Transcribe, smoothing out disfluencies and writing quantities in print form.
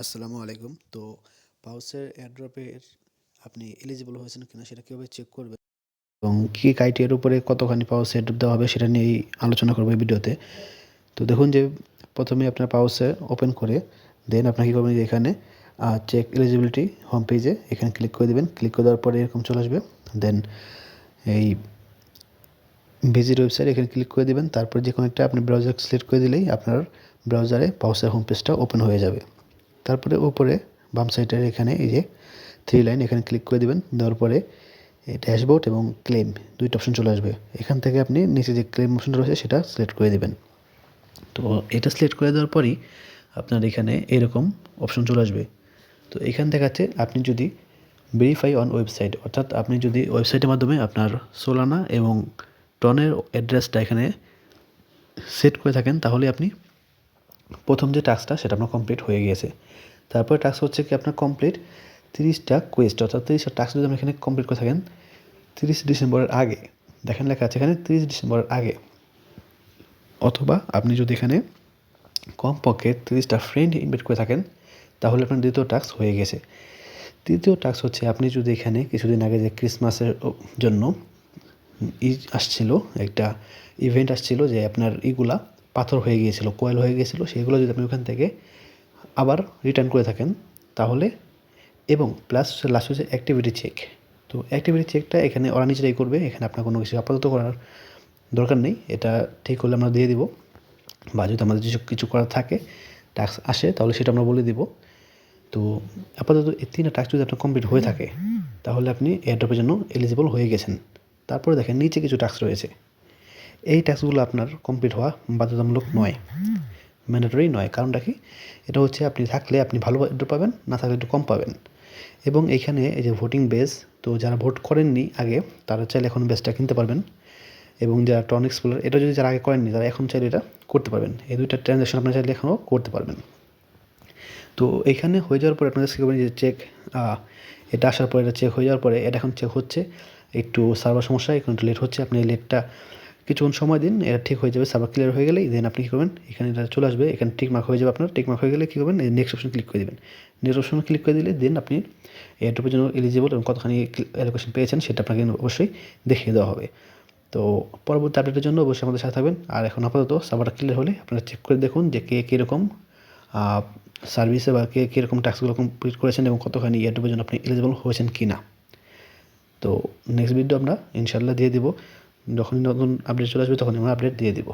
আসসালামু আলাইকুম। তো পাউচের এয়ারড্রপের আপনি এলিজিবল হয়েছেন কিনা সেটা কিভাবে চেক করবেন এবং কি ক্রাইটেরিয়ার উপরে কতখানি পাউচ এয়ারড্রপ দেওয়া হবে সেটা নিয়েই আলোচনা করব এই ভিডিওতে। তো দেখুন যে প্রথমে আপনার পাউচে ওপেন করে দেন আপনার কি করবেন যে এখানে চেক এলিজিবিলিটি হোম পেজে এখানে ক্লিক করে দিবেন। ক্লিক করে দেওয়ার পরে এরকম চলে আসবে। দেন এই ভিজিট ওয়েবসাইট এখানে ক্লিক করে দিবেন। তারপর যেকোনো একটা আপনি ব্রাউজার সিলেক্ট করে দিলেই আপনার ব্রাউজারে পাউচের হোম পেজটা ওপেন হয়ে যাবে। তারপরে উপরে বাম সাইডের এখানে এই যে 3 লাইন এখানে ক্লিক করে দিবেন। দেওয়ার পরে এই ড্যাশবোর্ড এবং ক্লেম ২ টা অপশন চলে আসবে। এখান থেকে আপনি নিচে যে ক্লেম অপশনটা রয়েছে সেটা সিলেক্ট করে দিবেন। তো এটা সিলেক্ট করে দেওয়ার পরই আপনার এখানে এরকম অপশন চলে আসবে। তো এখান দেখাচ্ছে আপনি যদি ভেরিফাই অন ওয়েবসাইট অর্থাৎ আপনি যদি ওয়েবসাইটের মাধ্যমে আপনার সোলানা এবং টনের অ্যাড্রেসটা এখানে সেট করে থাকেন তাহলে আপনি প্রথম যে টাস্কটা সেটা আপনার কমপ্লিট হয়ে গিয়েছে। তারপরে টাস্ক হচ্ছে কি আপনার কমপ্লিট 30টা কোয়েস্ট অর্থাৎ 30টা টাস্ক যদি আপনি এখানে কমপ্লিট করে থাকেন 30 ডিসেম্বরের আগে, দেখেন লেখা আছে এখানে 30 ডিসেম্বরের আগে, অথবা আপনি যদি এখানে কমপক্ষে 30টা ফ্রেন্ড ইনভাইট করে থাকেন তাহলে আপনার দ্বিতীয় টাস্ক হয়ে গেছে। তৃতীয় টাস্ক হচ্ছে আপনি যদি এখানে কিছুদিন আগে যে ক্রিসমাসের জন্য আসছিল একটা ইভেন্ট আসছিল যে আপনার ইগুলা পাথর হয়ে গিয়েছিল, কয়েল হয়ে গিয়েছিল, সেগুলো যদি আপনি ওখান থেকে আবার রিটার্ন করে থাকেন তাহলে, এবং প্লাস লাস্ট হচ্ছে অ্যাক্টিভিটি চেক। তো অ্যাক্টিভিটি চেকটা এখানে ওরা নিজেরাই করবে, এখানে আপনার কোনো কিছু আপাতত করার দরকার নেই। এটা ঠিক হলে আমরা দিয়ে দিব, বা যদি আমাদের কিছু করার থাকে টাস্ক আসে তাহলে সেটা আমরা বলে দিব। তো আপাতত এই 3টা টাস্ক যদি আপনার কমপ্লিট হয়ে থাকে তাহলে আপনি এয়ারড্রপের জন্য এলিজিবল হয়ে গেছেন। তারপরে দেখেন নিচে কিছু টাস্ক রয়েছে। এই টাস্কগুলো আপনার কমপ্লিট হওয়া বাধ্যতামূলক নয়, ম্যান্ডেটরি নয়। কারণটা কি? এটা হচ্ছে আপনি থাকলে আপনি ভালো এয়ারড্রপ পাবেন, না থাকলে একটু কম পাবেন। এবং এইখানে এই যে ভোটিং বেস, তো যারা ভোট করেননি আগে তারা চাইলে এখন বেসটা কিনতে পারবেন, এবং যারা টন এক্সপ্লোরার এটা যদি যারা আগে করেননি তারা এখন চাইলে এটা করতে পারবেন। এই 2টা ট্রানজ্যাকশন আপনারা চাইলে এখনও করতে পারবেন। তো এইখানে হয়ে যাওয়ার পরে আপনাদের কী করবেন যে চেক, এটা আসার পরে এটা চেক হয়ে যাওয়ার পরে এটা এখন চেক হচ্ছে, একটু সার্ভার সমস্যা, এখন একটু লেট হচ্ছে। আপনি লেটটা কিছুক্ষণ সময় দিন, এটা ঠিক হয়ে যাবে। সার্ভার ক্লিয়ার হয়ে গেলেই দেন আপনি কী করবেন, এখানে এটা চলে আসবে, এখানে টিক মার্ক হয়ে যাবে। আপনার টিক মার্ক হয়ে গেলে কী করবেন, নেক্সট অপশন ক্লিক করে দেবেন। নেক্সট অপশন ক্লিক করে দিলে দেন আপনি এয়ারড্রপের জন্য এলিজিবল এবং কতখানি অ্যালোকেশন পেয়েছেন সেটা আপনাকে অবশ্যই দেখিয়ে দেওয়া হবে। তো পরবর্তী আপডেটের জন্য অবশ্যই আমাদের সাথে থাকবেন। আর এখন আপাতত সার্ভারটা ক্লিয়ার হলে আপনারা চেক করে দেখুন যে কে কীরকম সার্ভিসে বা কে কীরকম টাস্কগুলো কমপ্লিট করেছেন এবং কতখানি এয়ারড্রপের জন্য আপনি এলিজিবল হয়েছেন কি না। তো নেক্সট ভিডিও আমরা ইনশাল্লাহ দিয়ে দিব, যখনই নতুন আপডেট চলে আসবে তখনই আমরা আপডেট দিয়ে দিব।